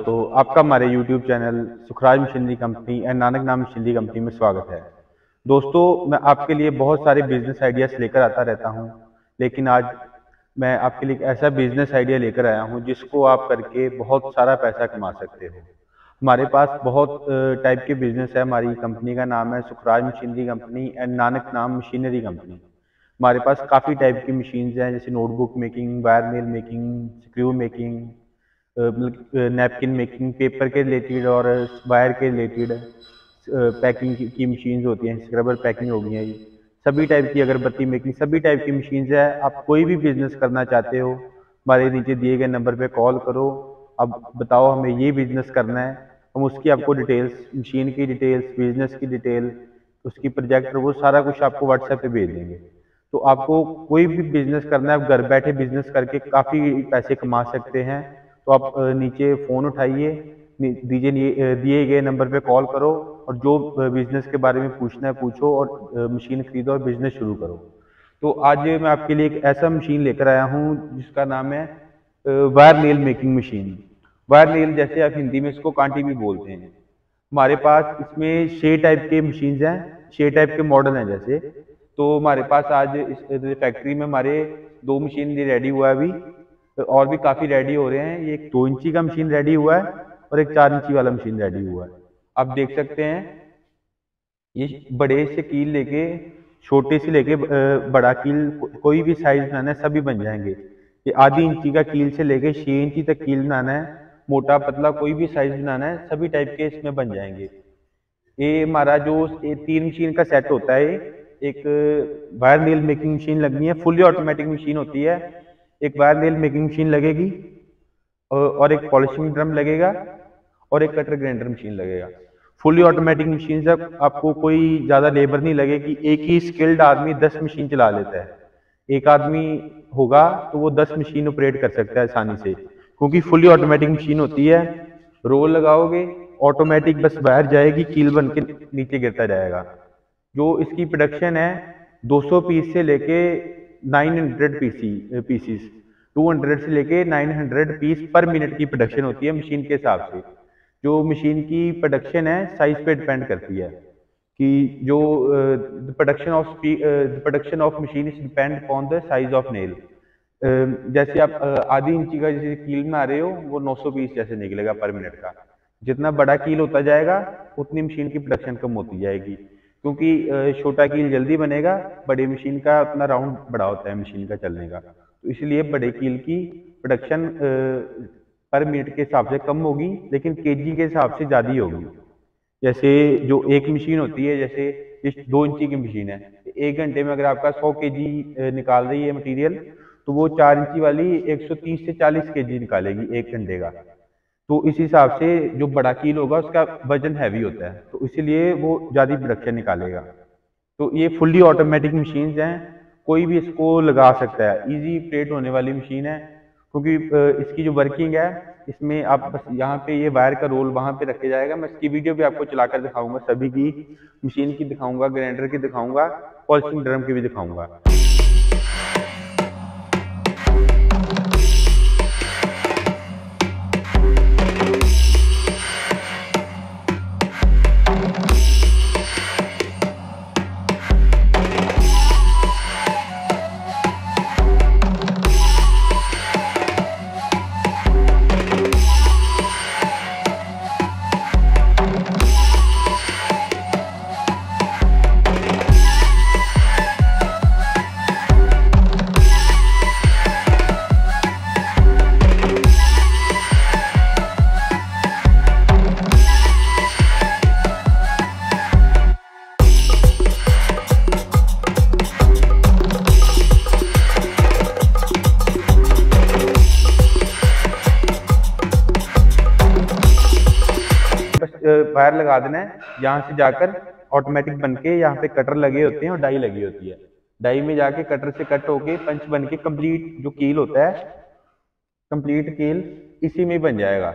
दोस्तों, आपका हमारे YouTube channel Sukhraj machinery company and Nanak नाम मशीनरी कंपनी में स्वागत है। दोस्तों, मैं आपके लिए बहुत सारे बिजनेस आइडियाज लेकर आता रहता हूं, लेकिन आज मैं आपके लिए एक ऐसा बिजनेस आइडिया लेकर आया हूं जिसको आप करके बहुत सारा पैसा कमा सकते हो। हमारे पास बहुत टाइप के बिजनेस है। हमारी कंपनी का नाम है Sukhraj machinery company and Nanak नाम मशीनरी कंपनी। हमारे पास काफ़ी टाइप की मशीन्स हैं, जैसे notebook making, wire mill making, screw making, napkin making, paper के रिलेटेड और वायर के रिलेटेड पैकिंग की मशीन्स होती हैं, स्क्रबर पैकिंग हो गई है। ये सभी टाइप की अगरबत्ती मेकिंग, सभी टाइप की मशीन्स है। आप कोई भी बिजनेस करना चाहते हो, हमारे नीचे दिए गए नंबर पे कॉल करो। अब बताओ हमें ये बिजनेस करना है, हम उसकी आपको डिटेल्स, मशीन की डिटेल्स, बिजनेस की डिटेल, उसकी प्रोजेक्ट, वो सारा कुछ आपको व्हाट्सएप पे भेज देंगे। तो आपको कोई भी बिजनेस करना है, आप घर बैठे बिजनेस करके काफ़ी पैसे कमा सकते हैं। तो आप नीचे फ़ोन उठाइए, दिए गए नंबर पे कॉल करो और जो बिजनेस के बारे में पूछना है पूछो और मशीन खरीदो और बिजनेस शुरू करो। तो आज मैं आपके लिए एक ऐसा मशीन लेकर आया हूँ जिसका नाम है wire nail making machine. Wire nail, जैसे आप हिंदी में इसको कांटी भी बोलते हैं। हमारे पास इसमें 6 टाइप के मशीन्स हैं, 6 टाइप के मॉडल हैं। जैसे तो हमारे पास आज इस फैक्ट्री में हमारे 2 मशीन रेडी हुआ है अभी, और भी काफ़ी रेडी हो रहे हैं। ये एक 2 इंची का मशीन रेडी हुआ है और एक 4 इंची वाला मशीन रेडी हुआ है। आप देख सकते हैं, ये बड़े से कील लेके छोटे से लेके बड़ा कील, कोई भी साइज बनाना है सभी बन जाएंगे। ये आधी इंची का कील से लेके 6 इंची तक कील बनाना है, मोटा पतला कोई भी साइज बनाना है, सभी टाइप के इसमें बन जाएंगे। ये हमारा जो 3 मशीन का सेट होता है, एक वायर नेल मेकिंग मशीन लगनी है, फुली ऑटोमेटिक मशीन होती है। एक वायर नेल मेकिंग मशीन लगेगी और एक पॉलिशिंग ड्रम लगेगा और एक कटर ग्राइंडर मशीन लगेगा। फुली ऑटोमेटिक मशीन से आपको कोई ज़्यादा लेबर नहीं लगेगी। एक ही स्किल्ड आदमी 10 मशीन चला लेता है। एक आदमी होगा तो वो 10 मशीन ऑपरेट कर सकता है आसानी से, क्योंकि फुली ऑटोमेटिक मशीन होती है। रोल लगाओगे, ऑटोमेटिक बस वायर जाएगी, कील बन के नीचे गिरता जाएगा। जो इसकी प्रोडक्शन है 200 पीस से लेके 900 पीसीस 200 से लेके 900 पीस पर मिनट की प्रोडक्शन होती है मशीन के हिसाब से। जो मशीन की प्रोडक्शन है साइज पे डिपेंड करती है कि जो production of machine is depend upon the size of nail. जैसे आप आधी इंची का जैसे कील बना रहे हो, वो 900 पीस जैसे निकलेगा पर मिनट का। जितना बड़ा कील होता जाएगा उतनी मशीन की प्रोडक्शन कम होती जाएगी, क्योंकि छोटा कील जल्दी बनेगा, बड़ी मशीन का अपना राउंड बड़ा होता है मशीन का चलने का। तो इसलिए बड़े कील की प्रोडक्शन पर मिनट के हिसाब से कम होगी, लेकिन केजी के हिसाब से ज़्यादा होगी। जैसे जो एक मशीन होती है, जैसे इस 2 इंची की मशीन है, 1 घंटे में अगर आपका 100 केजी निकाल रही है मटेरियल, तो वो 4 इंची वाली 130 से 40 केजी निकालेगी 1 घंटे का। तो इस हिसाब से जो बड़ा कील होगा उसका वजन हैवी होता है, तो इसीलिए वो ज़्यादा प्रोडक्शन निकालेगा। तो ये फुल्ली ऑटोमेटिक मशीन्स हैं, कोई भी इसको लगा सकता है, इजी ऑपरेट होने वाली मशीन है। क्योंकि इसकी जो वर्किंग है, इसमें आप बस यहाँ पे ये वायर का रोल वहाँ पे रखे जाएगा। मैं इसकी वीडियो भी आपको चलाकर दिखाऊंगा, सभी की मशीन की दिखाऊंगा, ग्राइंडर की दिखाऊंगा, पॉलिशिंग ड्रम की भी दिखाऊंगा। वायर लगा देना है, यहाँ से जाकर ऑटोमेटिक बन के यहाँ पे कटर लगे होते हैं और डाई लगी होती है। डाई में जाके कटर से कट होके पंच बन के कंप्लीट जो कील होता है, कंप्लीट कील इसी में बन जाएगा,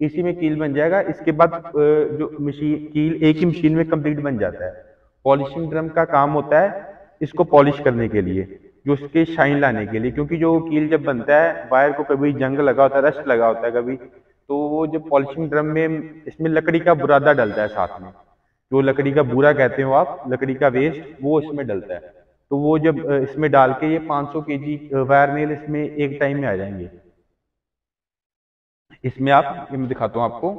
इसी में कील बन जाएगा। इसके बाद जो मशीन कील एक ही मशीन में कंप्लीट बन जाता है। पॉलिशिंग ड्रम का काम होता है इसको पॉलिश करने के लिए, जो उसके शाइन लाने के लिए, क्योंकि जो कील जब बनता है वायर को कभी जंग लगा होता है, रस्ट लगा होता है, कभी तो वो जो पॉलिशिंग ड्रम में इसमें लकड़ी का बुरादा डलता है साथ में, जो लकड़ी का बूरा कहते हो आप, लकड़ी का वेस्ट वो इसमें डलता है। तो वो जब इसमें डाल के ये 500 केजी वायर नेल इसमें एक टाइम में आ जाएंगे। इसमें आप, मैं दिखाता हूँ आपको,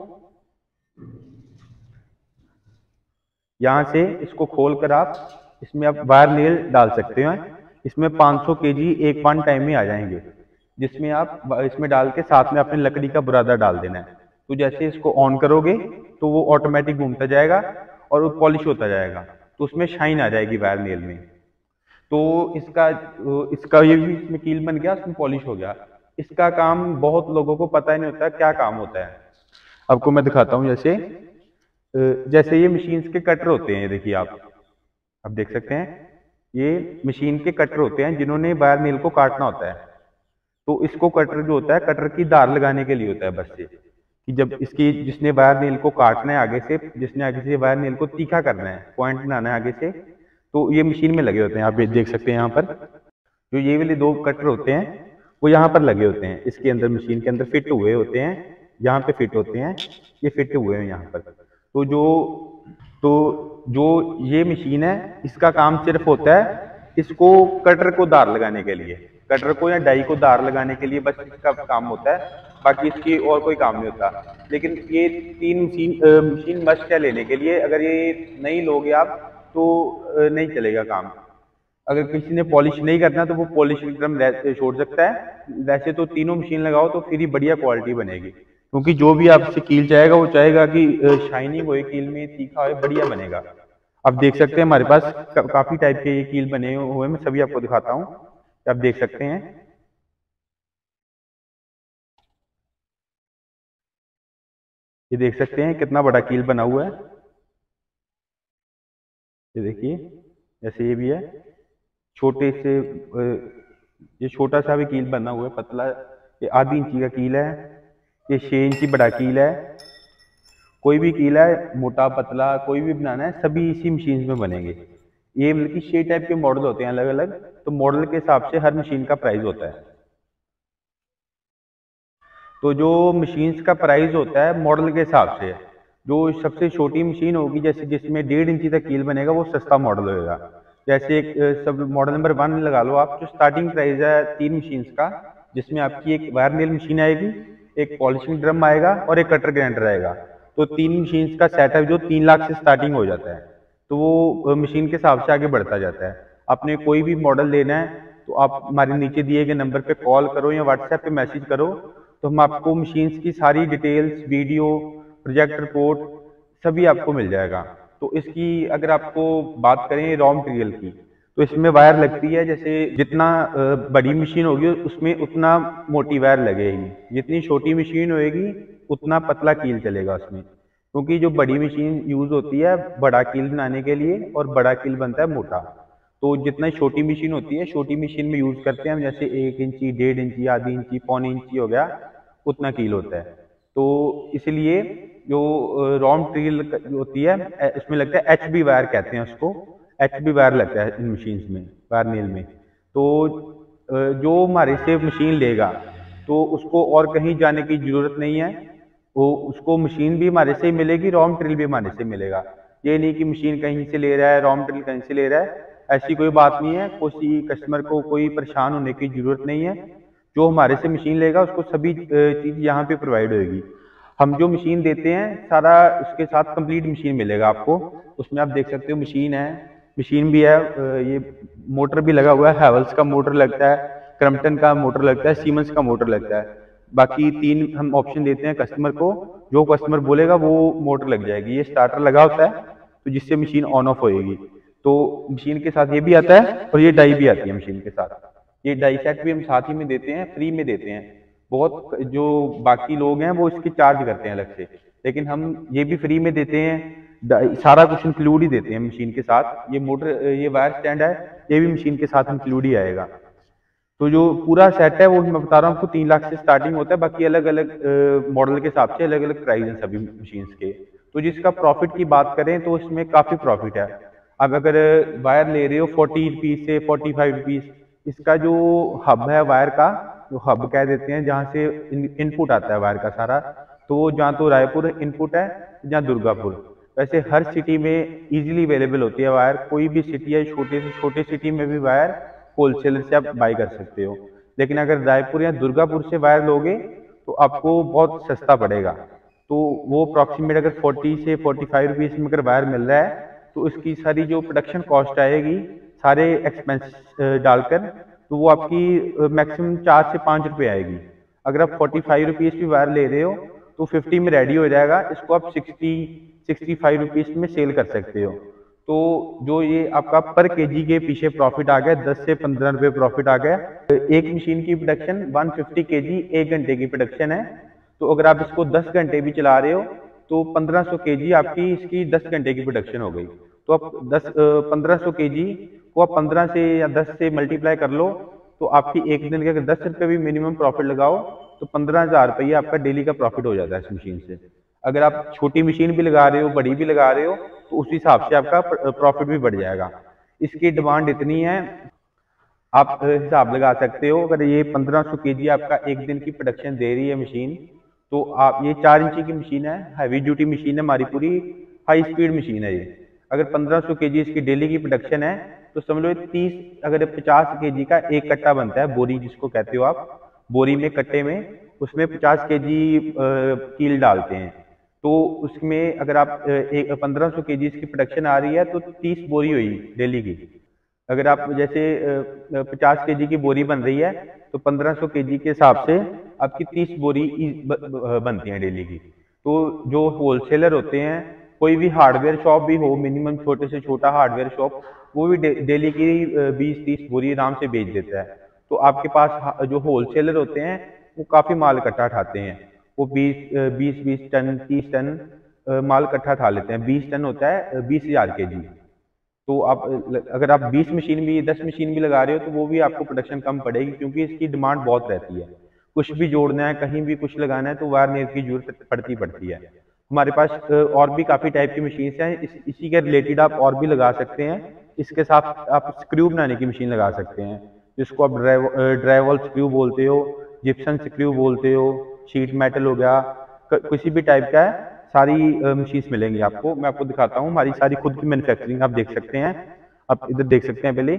यहाँ से इसको खोल कर आप इसमें आप वायर नेल डाल सकते हैं। इसमें 500 केजी एक वन टाइम में आ जाएंगे, जिसमें आप इसमें डाल के साथ में अपने लकड़ी का बुरादा डाल देना है। तो जैसे इसको ऑन करोगे तो वो ऑटोमेटिक घूमता जाएगा और वो पॉलिश होता जाएगा, तो उसमें शाइन आ जाएगी वायर नेल में। तो इसका इसका ये भी इसमें कील बन गया, उसमें पॉलिश हो गया। इसका काम बहुत लोगों को पता ही नहीं होता क्या काम होता है। आपको मैं दिखाता हूँ, जैसे ये मशीन्स के कटर होते हैं, ये देखिए आप देख सकते हैं, ये मशीन के कटर होते हैं जिन्होंने वायर नेल को काटना होता है। तो इसको कटर जो होता है, कटर की धार लगाने के लिए होता है बस, ये कि जब इसकी जिसने वायर नेल को काटना है आगे से, जिसने आगे से वायर नेल को तीखा करना है, पॉइंट बनाना है आगे से, तो ये मशीन में लगे होते हैं। आप देख सकते हैं यहाँ पर जो ये वाले दो कटर होते हैं वो यहाँ पर लगे होते हैं, इसके अंदर मशीन के अंदर फिट हुए होते हैं, यहाँ पे फिट होते हैं, ये फिट हुए हैं यहाँ पर। तो जो ये मशीन है, इसका काम सिर्फ होता है इसको कटर को धार लगाने के लिए, कटर को या डाई को धार लगाने के लिए बस इसका काम होता है, बाकी इसकी और कोई काम नहीं होता। लेकिन ये तीन मशीन मस्ट है लेने के लिए। अगर ये नहीं लोगे आप तो नहीं चलेगा काम। अगर किसी ने पॉलिश नहीं करना तो वो पॉलिश ड्रम छोड़ सकता है। वैसे तो तीनों मशीन लगाओ तो फिर ही बढ़िया क्वालिटी बनेगी, क्योंकि जो भी आपसे कील चाहेगा वो चाहेगा कि शाइनिंग होए कील में, तीखा होए, बढ़िया बनेगा। आप देख सकते हैं हमारे पास काफी टाइप के ये कील बने हुए, मैं सभी आपको दिखाता हूँ, आप देख सकते हैं। ये देख सकते हैं कितना बड़ा कील बना हुआ है, ये देखिए, जैसे ये भी है छोटे से, ये छोटा सा भी कील बना हुआ है, पतला, ये आधी इंची का कील है, ये 6 इंची बड़ा कील है। कोई भी कील है, मोटा पतला कोई भी बनाना है, सभी इसी मशीन में बनेंगे। ये मतलब कि 6 टाइप के मॉडल होते हैं अलग अलग, तो मॉडल के हिसाब से हर मशीन का प्राइस होता है। तो जो मशीन्स का प्राइस होता है मॉडल के हिसाब से, जो सबसे छोटी मशीन होगी जैसे जिसमें 1.5 इंची तक कील बनेगा वो सस्ता मॉडल होगा। जैसे एक सब मॉडल नंबर 1 लगा लो आप, जो स्टार्टिंग प्राइस है 3 मशीन्स का, जिसमें आपकी एक वायर नेल मशीन आएगी, एक पॉलिशिंग ड्रम आएगा और एक कटर ग्राइंडर आएगा। तो 3 मशीन्स का सेटअप जो 3 लाख से स्टार्टिंग हो जाता है। तो वो मशीन के हिसाब से आगे बढ़ता जाता है। आपने कोई भी मॉडल लेना है तो आप हमारे नीचे दिए गए नंबर पे कॉल करो या व्हाट्सएप पे मैसेज करो, तो हम आपको मशीन्स की सारी डिटेल्स, वीडियो, प्रोजेक्ट रिपोर्ट सभी आपको मिल जाएगा। तो इसकी अगर आपको बात करें रॉ मटेरियल की, तो इसमें वायर लगती है, जैसे जितना बड़ी मशीन होगी उसमें उतना मोटी वायर लगेगी, जितनी छोटी मशीन होगी उतना पतला कील चलेगा उसमें, क्योंकि जो बड़ी मशीन यूज होती है बड़ा कील बनाने के लिए और बड़ा कील बनता है मोटा। तो जितना छोटी मशीन होती है, छोटी मशीन में यूज करते हैं हम, जैसे 1 इंची, 1.5 इंची, आधी इंची, पौनी इंची हो गया, उतना कील होता है। तो इसलिए जो रॉ मटेरियल होती है इसमें लगता है HB वायर कहते हैं उसको, HB वायर लगता है इन मशीन में, वायर नेल में। तो जो हमारे से मशीन लेगा तो उसको और कहीं जाने की जरूरत नहीं है, वो उसको मशीन भी हमारे से ही मिलेगी, रॉ मटेरियल भी हमारे से मिलेगा। ये नहीं कि मशीन कहीं से ले रहा है, रॉ मटेरियल कहीं से ले रहा है, ऐसी कोई बात नहीं है। किसी कस्टमर को कोई परेशान होने की जरूरत नहीं है। जो हमारे से मशीन लेगा उसको सभी चीज यहाँ पे प्रोवाइड होगी। हम जो मशीन देते हैं सारा उसके साथ कंप्लीट मशीन मिलेगा आपको। उसमें आप देख सकते हो मशीन है, मशीन भी है, ये मोटर भी लगा हुआ है, हैवल्स का मोटर लगता है, क्रम्पटन का मोटर लगता है, सीमेंस का मोटर लगता है। बाकी 3 हम ऑप्शन देते हैं कस्टमर को, जो कस्टमर बोलेगा वो मोटर लग जाएगी। ये स्टार्टर लगा होता है तो जिससे मशीन ऑन ऑफ होएगी। तो मशीन के साथ ये भी आता है और ये डाई भी आती है मशीन के साथ। ये डाई सेट भी हम साथ ही में देते हैं, फ्री में देते हैं। बहुत जो बाकी लोग हैं वो इसकी चार्ज करते हैं अलग से, लेकिन हम ये भी फ्री में देते हैं, सारा कुछ इंक्लूड ही देते हैं मशीन के साथ। ये मोटर, ये वायर स्टैंड है, ये भी मशीन के साथ इंक्लूड ही आएगा। तो जो पूरा सेट है वो मैं बता रहा हूँ आपको 3 लाख से स्टार्टिंग होता है। बाकी अलग अलग मॉडल के हिसाब से अलग अलग प्राइस हैं सभी मशीन्स के। तो जिसका प्रॉफिट की बात करें तो इसमें काफी प्रॉफिट है। अब अगर वायर ले रहे हो 40 रुपीज से 45 रुपीज, इसका जो हब है वायर का, जो हब कह देते हैं जहाँ से इनपुट आता है वायर का सारा, तो जहाँ तो रायपुर इनपुट है, जहाँ दुर्गापुर। वैसे हर सिटी में इजीली अवेलेबल होती है वायर, कोई भी सिटी है, छोटे से छोटे सिटी में भी वायर होलसेलर से आप बाई कर सकते हो। लेकिन अगर रायपुर या दुर्गापुर से वायर लोगे तो आपको बहुत सस्ता पड़ेगा। तो वो अप्रॉक्सीमेट अगर 40 से 45 रुपीज में अगर वायर मिल रहा है तो इसकी सारी जो प्रोडक्शन कॉस्ट आएगी सारे एक्सपेंस डालकर, तो वो आपकी मैक्सिमम 4 से 5 रुपये आएगी। अगर आप 45 रुपीज की वायर ले रहे हो तो 50 में रेडी हो जाएगा, इसको आप 65 रुपीज में सेल कर सकते हो। तो जो ये आपका पर केजी के पीछे प्रॉफिट आ गया, 10 से 15 रुपये प्रॉफिट आ गया। एक मशीन की प्रोडक्शन 150 केजी 1 घंटे की प्रोडक्शन है। तो अगर आप इसको 10 घंटे भी चला रहे हो तो 1500 केजी आपकी इसकी 10 घंटे की प्रोडक्शन हो गई। तो आप 1500 केजी को आप 15 से या 10 से मल्टीप्लाई कर लो, तो आपकी एक दिन के अगर 10 रुपये भी मिनिमम प्रॉफिट लगाओ तो 15,000 रुपये आपका डेली का प्रॉफिट हो जाता है इस मशीन से। अगर आप छोटी मशीन भी लगा रहे हो, बड़ी भी लगा रहे हो, तो उस हिसाब से आपका प्रॉफिट भी बढ़ जाएगा। इसकी डिमांड इतनी है, आप हिसाब लगा सकते हो। अगर ये 1500 केजी आपका एक दिन की प्रोडक्शन दे रही है मशीन, तो आप ये 4 इंची की मशीन है, हैवी ड्यूटी मशीन है हमारी, पूरी हाई स्पीड मशीन है ये। अगर 1500 केजी इसकी डेली की प्रोडक्शन है तो समझ लो 30, अगर 50 केजी का एक कट्टा बनता है, बोरी जिसको कहते हो आप, बोरी में कट्टे में उसमें 50 केजी कील डालते हैं। तो उसमें अगर आप 1500 केजी इसकी प्रोडक्शन आ रही है तो 30 बोरी हुई डेली की। अगर आप जैसे 50 केजी की बोरी बन रही है तो 1500 केजी के हिसाब से आपकी 30 बोरी बनती हैं डेली की। तो जो होलसेलर होते हैं, कोई भी हार्डवेयर शॉप भी हो, मिनिमम छोटे से छोटा हार्डवेयर शॉप, वो भी डेली की 20-30 बोरी आराम से बेच देता है। तो आपके पास जो होलसेलर होते हैं वो काफी माल इकट्ठा उठाते हैं, वो 20 टन 30 टन माल इकट्ठा उठा लेते हैं। 20 टन होता है 20,000 केजी। तो आप अगर आप 20 मशीन भी 10 मशीन भी लगा रहे हो तो वो भी आपको प्रोडक्शन कम पड़ेगी, क्योंकि इसकी डिमांड बहुत रहती है। कुछ भी जोड़ना है, कहीं भी कुछ लगाना है तो वायर नेट की जरूरत पड़ती है। हमारे पास और भी काफी टाइप की मशीन हैं, इसी के रिलेटेड आप और भी लगा सकते हैं। इसके साथ आप स्क्रू बनाने की मशीन लगा सकते हैं, जिसको आप ड्राइवल स्क्रू बोलते हो, जिप्सन स्क्रू बोलते हो, शीट मेटल हो गया, किसी भी टाइप का है, सारी मशीन्स मिलेंगी आपको। मैं आपको दिखाता हूँ, हमारी सारी खुद की मैन्युफैक्चरिंग आप देख सकते हैं। आप इधर देख सकते हैं, पहले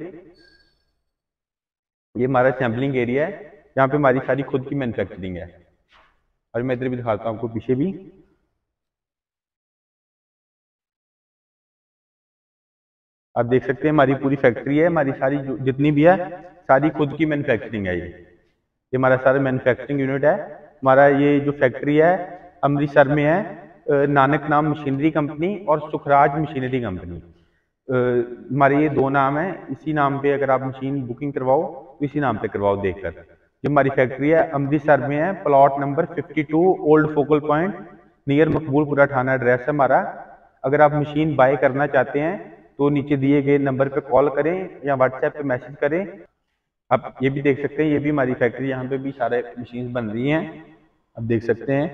ये हमारा सैम्पलिंग एरिया है, यहाँ पे हमारी सारी खुद की मैन्युफैक्चरिंग है। और मैं इधर भी दिखाता हूँ आपको, पीछे भी आप देख सकते हैं हमारी पूरी फैक्ट्री है। हमारी सारी जितनी भी है सारी खुद की मैन्युफैक्चरिंग है। ये हमारा सारा मैन्युफैक्चरिंग यूनिट है। हमारा ये जो फैक्ट्री है अमृतसर में है, नानक नाम मशीनरी कंपनी और सुखराज मशीनरी कंपनी, हमारे ये दो नाम है। इसी नाम पे अगर आप मशीन बुकिंग करवाओ तो इसी नाम पे करवाओ देखकर। जो हमारी फैक्ट्री है अमृतसर में है, plot number 52 old focal point near Maqboolpura थाना एड्रेस है हमारा। अगर आप मशीन बाय करना चाहते हैं तो नीचे दिए गए नंबर पे कॉल करें या व्हाट्सएप पे मैसेज करें। आप ये भी देख सकते हैं, ये भी हमारी फैक्ट्री, यहाँ पे भी सारे मशीन बन रही हैं, आप देख सकते हैं।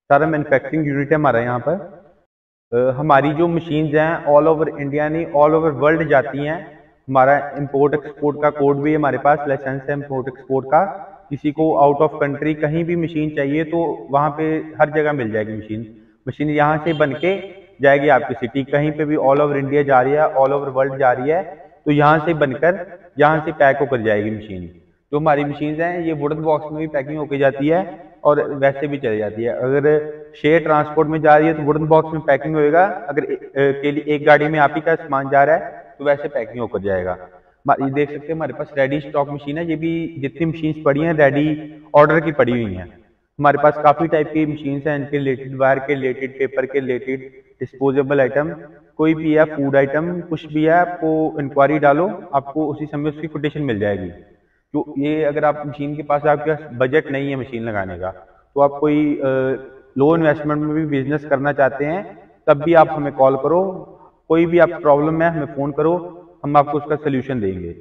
सारा मैन्युफैक्चरिंग यूनिट है हमारा यहाँ पर। हमारी जो मशीन्स हैं ऑल ओवर इंडिया नहीं, ऑल ओवर वर्ल्ड जाती हैं। हमारा इंपोर्ट एक्सपोर्ट का कोड भी हमारे पास, लाइसेंस है इंपोर्ट एक्सपोर्ट का। किसी को आउट ऑफ कंट्री कहीं भी मशीन चाहिए तो वहाँ पे हर जगह मिल जाएगी मशीन। मशीन यहाँ से बन के जाएगी आपकी सिटी, कहीं पे भी ऑल ओवर इंडिया जा रही है, ऑल ओवर वर्ल्ड जा रही है, तो यहाँ से बनकर यहाँ से पैक होकर जाएगी मशीन। जो हमारी मशीन हैं ये वुडन बॉक्स में भी पैकिंग होकर जाती है और वैसे भी चली जाती है। अगर शेयर ट्रांसपोर्ट में जा रही है तो वुडन बॉक्स में पैकिंग होएगा, अगर एक गाड़ी में आप ही का सामान जा रहा है तो वैसे पैकिंग होकर जाएगा। ये देख सकते हैं हमारे पास रेडी स्टॉक मशीन है। ये भी जितनी मशीन पड़ी हैं रेडी ऑर्डर की पड़ी हुई हैं। हमारे पास काफी टाइप की मशीन हैं, इनके रिलेटेड, वायर के रिलेटेड, पेपर के रिलेटेड, डिस्पोजेबल आइटम, कोई भी है, फूड आइटम, कुछ भी है, आपको इंक्वायरी डालो, आपको उसी समय उसकी कोटेशन मिल जाएगी। तो ये अगर आप मशीन के पास, आपके पास बजट नहीं है मशीन लगाने का, तो आप कोई लो इन्वेस्टमेंट में भी बिजनेस करना चाहते हैं, तब भी आप हमें कॉल करो। कोई भी आप प्रॉब्लम है हमें फ़ोन करो, हम आपको उसका सोल्यूशन देंगे।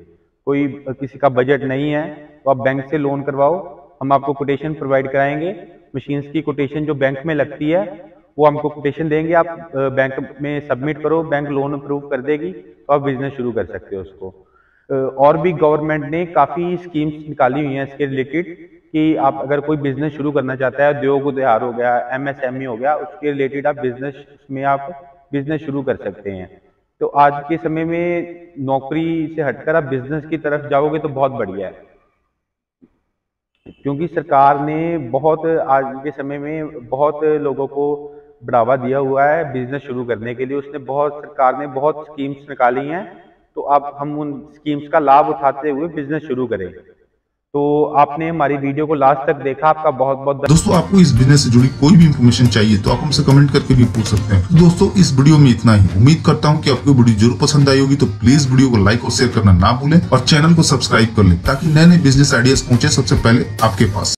कोई किसी का बजट नहीं है तो आप बैंक से लोन करवाओ, हम आपको कोटेशन प्रोवाइड कराएंगे। मशीन्स की कोटेशन जो बैंक में लगती है वो हमको कोटेशन देंगे, आप बैंक में सबमिट करो, बैंक लोन अप्रूव कर देगी, तो आप बिजनेस शुरू कर सकते हो उसको। और भी गवर्नमेंट ने काफ़ी स्कीम्स निकाली हुई हैं इसके रिलेटेड, कि आप अगर कोई बिजनेस शुरू करना चाहता है, उद्योग उद्यार हो गया, एमएसएमई हो गया, उसके रिलेटेड आप बिजनेस में आप बिजनेस शुरू कर सकते हैं। तो आज के समय में नौकरी से हटकर आप बिजनेस की तरफ जाओगे तो बहुत बढ़िया है, क्योंकि सरकार ने बहुत आज के समय में बहुत लोगों को बढ़ावा दिया हुआ है बिजनेस शुरू करने के लिए। सरकार ने बहुत स्कीम्स निकाली हैं, तो अब हम उन स्कीम्स का लाभ उठाते हुए बिजनेस शुरू करें। तो आपने हमारी वीडियो को लास्ट तक देखा, आपका बहुत बहुत दोस्तों, आपको इस बिजनेस से जुड़ी कोई भी इंफॉर्मेशन चाहिए तो आप हमसे कमेंट करके भी पूछ सकते हैं। दोस्तों, इस वीडियो में इतना ही। उम्मीद करता हूं कि आपको वीडियो जरूर पसंद आई होगी, तो प्लीज वीडियो को लाइक और शेयर करना ना भूलें और चैनल को सब्सक्राइब कर लें, ताकि नए नए बिजनेस आइडियाज पहुंचे सबसे पहले आपके पास।